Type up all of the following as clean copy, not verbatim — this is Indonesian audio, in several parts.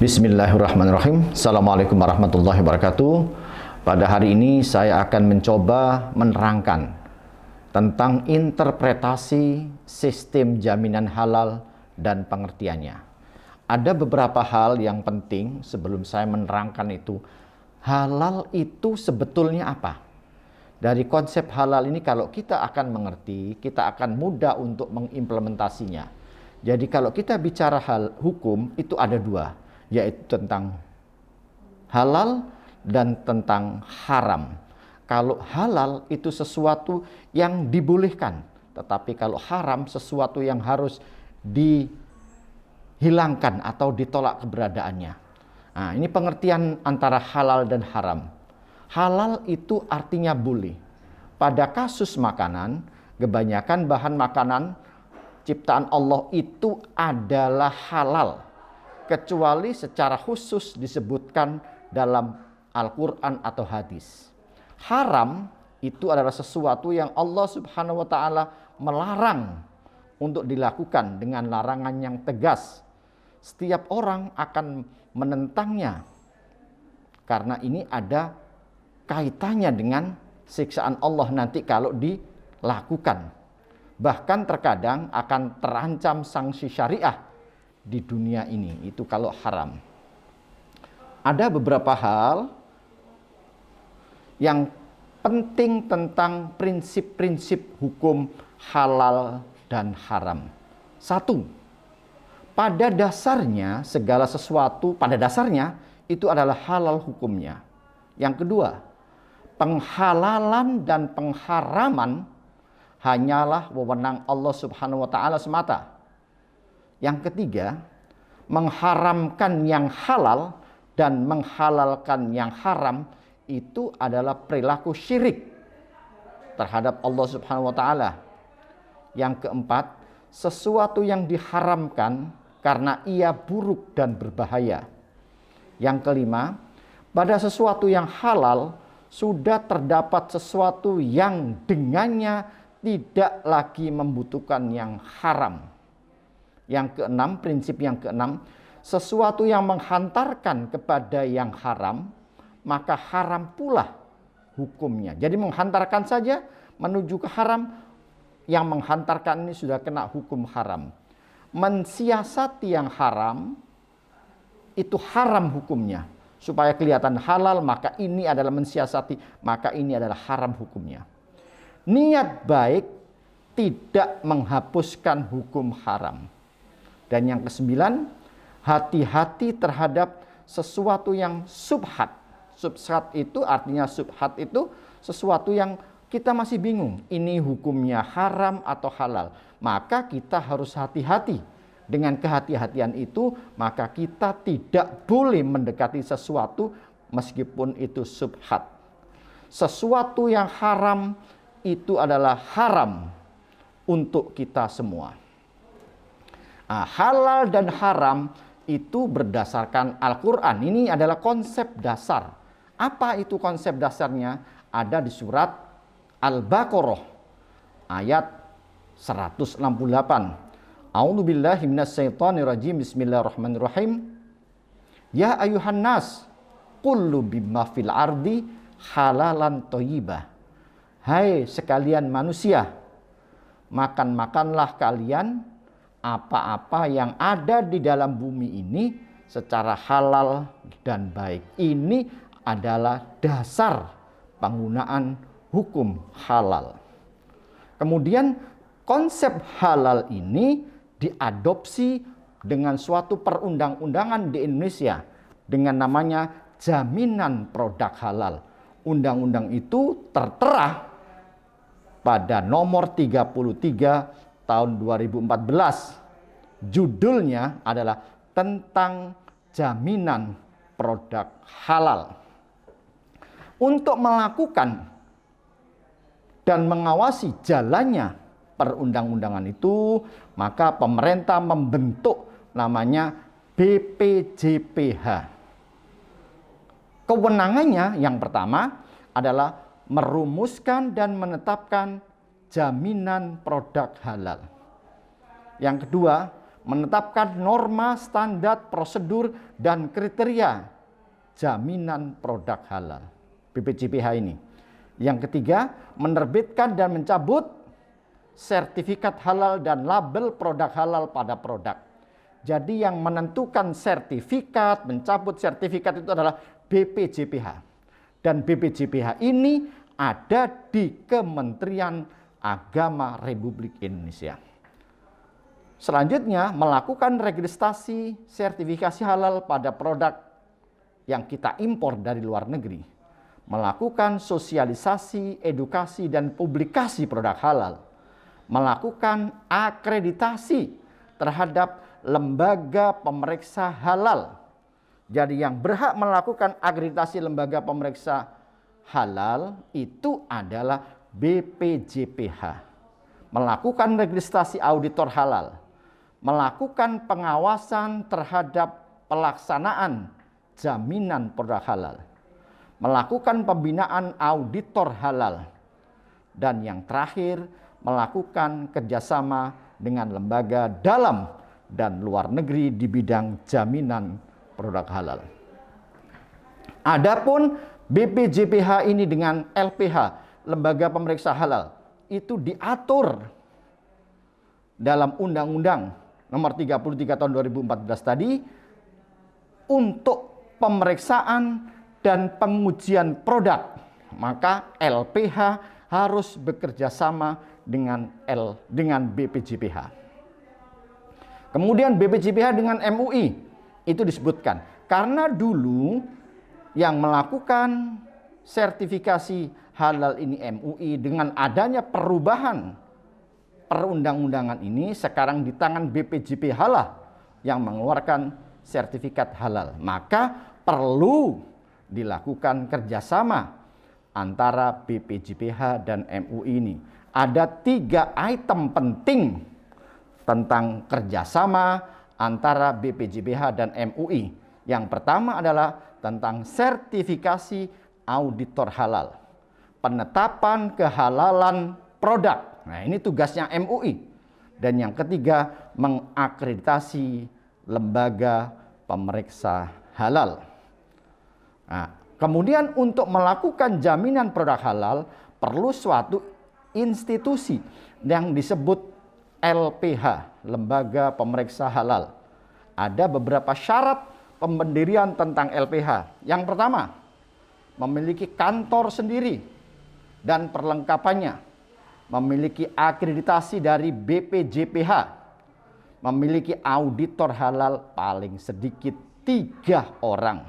Bismillahirrahmanirrahim. Assalamualaikum warahmatullahi wabarakatuh. Pada hari ini saya akan mencoba menerangkan tentang interpretasi sistem jaminan halal dan pengertiannya. Ada beberapa hal yang penting sebelum saya menerangkan itu. Halal itu sebetulnya apa? Dari konsep halal ini kalau kita akan mengerti, kita akan mudah untuk mengimplementasinya. Jadi kalau kita bicara hal hukum itu ada dua, yaitu tentang halal dan tentang haram. Kalau halal itu sesuatu yang dibolehkan, tetapi kalau haram sesuatu yang harus dihilangkan atau ditolak keberadaannya. Nah, ini pengertian antara halal dan haram. Halal itu artinya boleh. Pada kasus makanan, kebanyakan bahan makanan ciptaan Allah itu adalah halal, kecuali secara khusus disebutkan dalam Al-Quran atau hadis. Haram itu adalah sesuatu yang Allah Subhanahu wa Ta'ala melarang untuk dilakukan dengan larangan yang tegas. Setiap orang akan menentangnya karena ini ada kaitannya dengan siksaan Allah nanti kalau dilakukan. Bahkan terkadang akan terancam sanksi syariah di dunia ini, itu kalau haram. Ada beberapa hal yang penting tentang prinsip-prinsip hukum halal dan haram. Satu, pada dasarnya segala sesuatu pada dasarnya itu adalah halal hukumnya. Yang kedua, penghalalan dan pengharaman hanyalah wewenang Allah Subhanahu wa Ta'ala semata. Yang ketiga, mengharamkan yang halal dan menghalalkan yang haram itu adalah perilaku syirik terhadap Allah Subhanahu wa Ta'ala. Yang keempat, sesuatu yang diharamkan karena ia buruk dan berbahaya. Yang kelima, pada sesuatu yang halal sudah terdapat sesuatu yang dengannya tidak lagi membutuhkan yang haram. Yang keenam, prinsip yang keenam, sesuatu yang menghantarkan kepada yang haram, maka haram pula hukumnya. Jadi menghantarkan saja menuju ke haram, yang menghantarkan ini sudah kena hukum haram. Mensiasati yang haram, itu haram hukumnya. Supaya kelihatan halal, maka ini adalah mensiasati, maka ini adalah haram hukumnya. Niat baik tidak menghapuskan hukum haram. Dan yang kesembilan, hati-hati terhadap sesuatu yang subhat. Subhat itu artinya subhat itu sesuatu yang kita masih bingung. Ini hukumnya haram atau halal. Maka kita harus hati-hati. Dengan kehati-hatian itu, maka kita tidak boleh mendekati sesuatu meskipun itu subhat. Sesuatu yang haram itu adalah haram untuk kita semua. Nah, halal dan haram itu berdasarkan Al-Quran. Ini adalah konsep dasar. Apa itu konsep dasarnya? Ada di surat Al-Baqarah ayat 168. A'udzubillahi minasyaitonirrajim. Bismillahirrahmanirrahim. Ya ayuhan nas, kullu bimma fil ardi halalan thayyibah. Hai sekalian manusia, makan-makanlah kalian apa-apa yang ada di dalam bumi ini secara halal dan baik. Ini adalah dasar penggunaan hukum halal. Kemudian konsep halal ini diadopsi dengan suatu perundang-undangan di Indonesia dengan namanya Jaminan Produk Halal. Undang-undang itu tertera pada nomor 33 tahun 2014. Judulnya adalah tentang jaminan produk halal. Untuk melakukan dan mengawasi jalannya perundang-undangan itu, maka pemerintah membentuk namanya BPJPH. Kewenangannya yang pertama adalah merumuskan dan menetapkan jaminan produk halal. Yang kedua, menetapkan norma, standar, prosedur, dan kriteria jaminan produk halal. BPJPH ini. Yang ketiga, menerbitkan dan mencabut sertifikat halal dan label produk halal pada produk. Jadi yang menentukan sertifikat, mencabut sertifikat itu adalah BPJPH. Dan BPJPH ini ada di Kementerian Agama Republik Indonesia. Selanjutnya, melakukan registrasi sertifikasi halal pada produk yang kita impor dari luar negeri. Melakukan sosialisasi, edukasi, dan publikasi produk halal. Melakukan akreditasi terhadap lembaga pemeriksa halal. Jadi yang berhak melakukan akreditasi lembaga pemeriksa halal itu adalah BPJPH. Melakukan registrasi auditor halal. Melakukan pengawasan terhadap pelaksanaan jaminan produk halal. Melakukan pembinaan auditor halal. Dan yang terakhir, melakukan kerjasama dengan lembaga dalam dan luar negeri di bidang jaminan produk halal. Adapun BPJPH ini dengan LPH, Lembaga Pemeriksa Halal, itu diatur dalam Undang-Undang Nomor 33 Tahun 2014 tadi untuk pemeriksaan dan pengujian produk. Maka LPH harus bekerja sama dengan BPJPH. Kemudian BPJPH dengan MUI itu disebutkan. Karena dulu yang melakukan sertifikasi halal ini MUI, dengan adanya perubahan perundang-undangan ini sekarang di tangan BPJPH lah yang mengeluarkan sertifikat halal. Maka perlu dilakukan kerjasama antara BPJPH dan MUI ini. Ada 3 item penting tentang kerjasama antara BPJPH dan MUI. Yang pertama adalah tentang sertifikasi auditor halal, penetapan kehalalan produk. Nah, ini tugasnya MUI. Dan yang ketiga, mengakreditasi lembaga pemeriksa halal. Nah, kemudian untuk melakukan jaminan produk halal perlu suatu institusi yang disebut LPH, Lembaga Pemeriksa Halal. Ada beberapa syarat pemberdirian tentang LPH. Yang pertama, memiliki kantor sendiri dan perlengkapannya, memiliki akreditasi dari BPJPH, memiliki auditor halal paling sedikit 3 orang,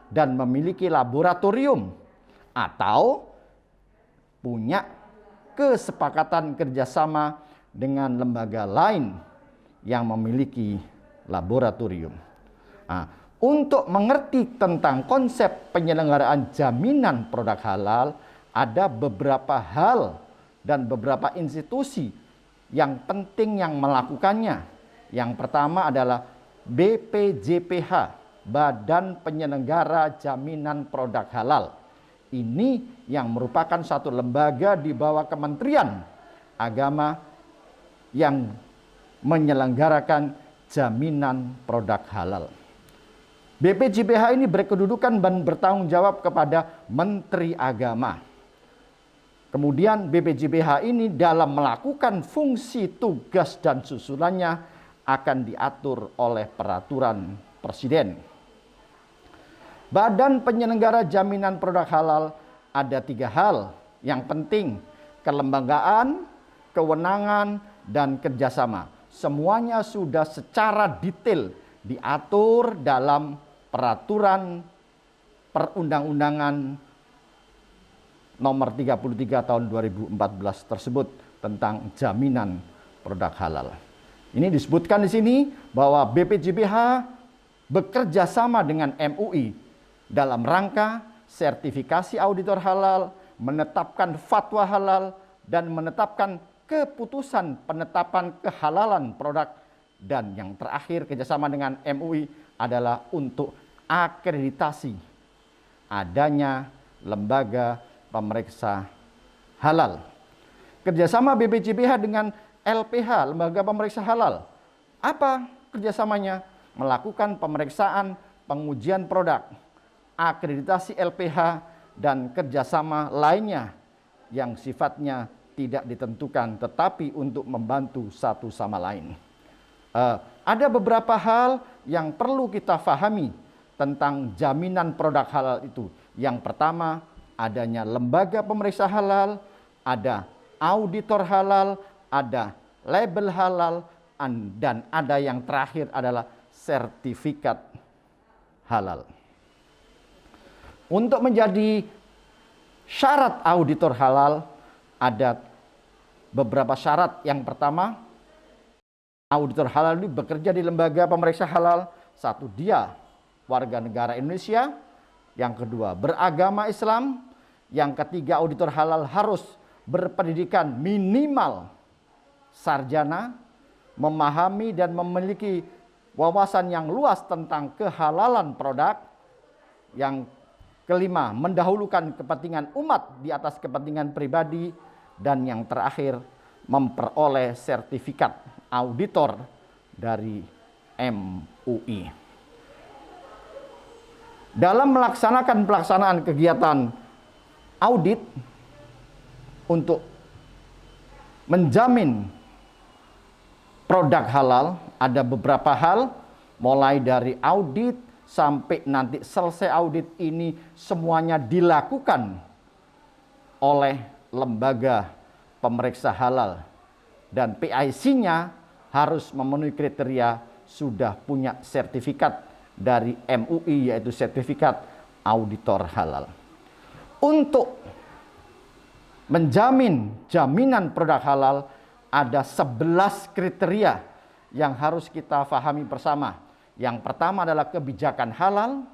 dan memiliki laboratorium atau punya kesepakatan kerjasama dengan lembaga lain yang memiliki laboratorium. Nah, untuk mengerti tentang konsep penyelenggaraan jaminan produk halal, ada beberapa hal dan beberapa institusi yang penting yang melakukannya. Yang pertama adalah BPJPH, Badan Penyelenggara Jaminan Produk Halal. Ini yang merupakan satu lembaga di bawah Kementerian Agama yang menyelenggarakan jaminan produk halal. BPJPH ini berkedudukan dan bertanggung jawab kepada Menteri Agama. Kemudian BPJPH ini dalam melakukan fungsi, tugas, dan susunannya akan diatur oleh peraturan Presiden. Badan Penyelenggara Jaminan Produk Halal ada 3 hal yang penting: kelembagaan, kewenangan, dan kerjasama. Semuanya sudah secara detail diatur dalam peraturan perundang-undangan nomor 33 tahun 2014 tersebut tentang jaminan produk halal. Ini disebutkan di sini bahwa BPJPH bekerja sama dengan MUI dalam rangka sertifikasi auditor halal, menetapkan fatwa halal, dan menetapkan keputusan penetapan kehalalan produk. Dan yang terakhir, kerjasama dengan MUI adalah untuk akreditasi adanya lembaga pemeriksa halal. Kerjasama BPJPH dengan LPH, Lembaga Pemeriksa Halal, Apa kerjasamanya? Melakukan pemeriksaan, pengujian produk, akreditasi LPH, dan kerjasama lainnya yang sifatnya tidak ditentukan, tetapi untuk membantu satu sama lain. Ada beberapa hal yang perlu kita fahami tentang jaminan produk halal itu. Yang pertama, adanya lembaga pemeriksa halal, ada auditor halal, ada label halal, dan ada yang terakhir adalah sertifikat halal. Untuk menjadi syarat auditor halal, ada beberapa syarat. Yang pertama, auditor halal ini bekerja di lembaga pemeriksa halal. Satu, dia warga negara Indonesia. Yang kedua, beragama Islam. Yang ketiga, auditor halal harus berpendidikan minimal sarjana, memahami dan memiliki wawasan yang luas tentang kehalalan produk. Yang kelima, mendahulukan kepentingan umat di atas kepentingan pribadi. Dan yang terakhir, memperoleh sertifikat auditor dari MUI. Dalam pelaksanaan kegiatan audit untuk menjamin produk halal, ada beberapa hal, mulai dari audit sampai nanti selesai audit ini semuanya dilakukan oleh lembaga pemeriksa halal, dan PIC-nya harus memenuhi kriteria sudah punya sertifikat dari MUI, yaitu sertifikat auditor halal. Untuk menjamin jaminan produk halal, ada 11 kriteria yang harus kita pahami bersama. Yang pertama adalah kebijakan halal,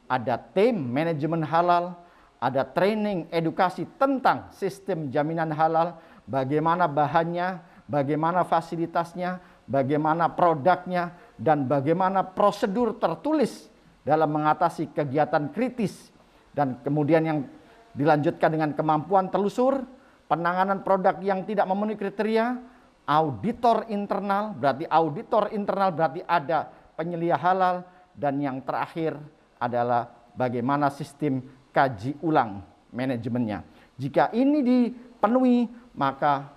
ada tim manajemen halal, ada training edukasi tentang sistem jaminan halal, bagaimana bahannya, bagaimana fasilitasnya, bagaimana produknya, dan bagaimana prosedur tertulis dalam mengatasi kegiatan kritis. Dan kemudian yang dilanjutkan dengan kemampuan telusur, penanganan produk yang tidak memenuhi kriteria, auditor internal berarti ada penyelia halal, dan yang terakhir adalah bagaimana sistem kaji ulang manajemennya. Jika ini dipenuhi, maka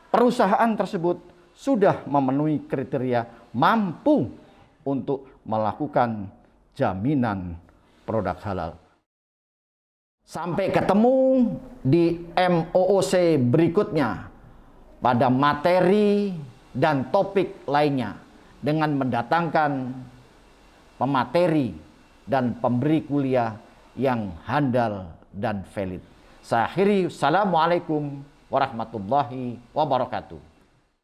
perusahaan tersebut sudah memenuhi kriteria mampu untuk melakukan jaminan produk halal. Sampai ketemu di MOOC berikutnya pada materi dan topik lainnya dengan mendatangkan pemateri dan pemberi kuliah yang handal dan valid. Saya akhiri, assalamualaikum warahmatullahi wabarakatuh.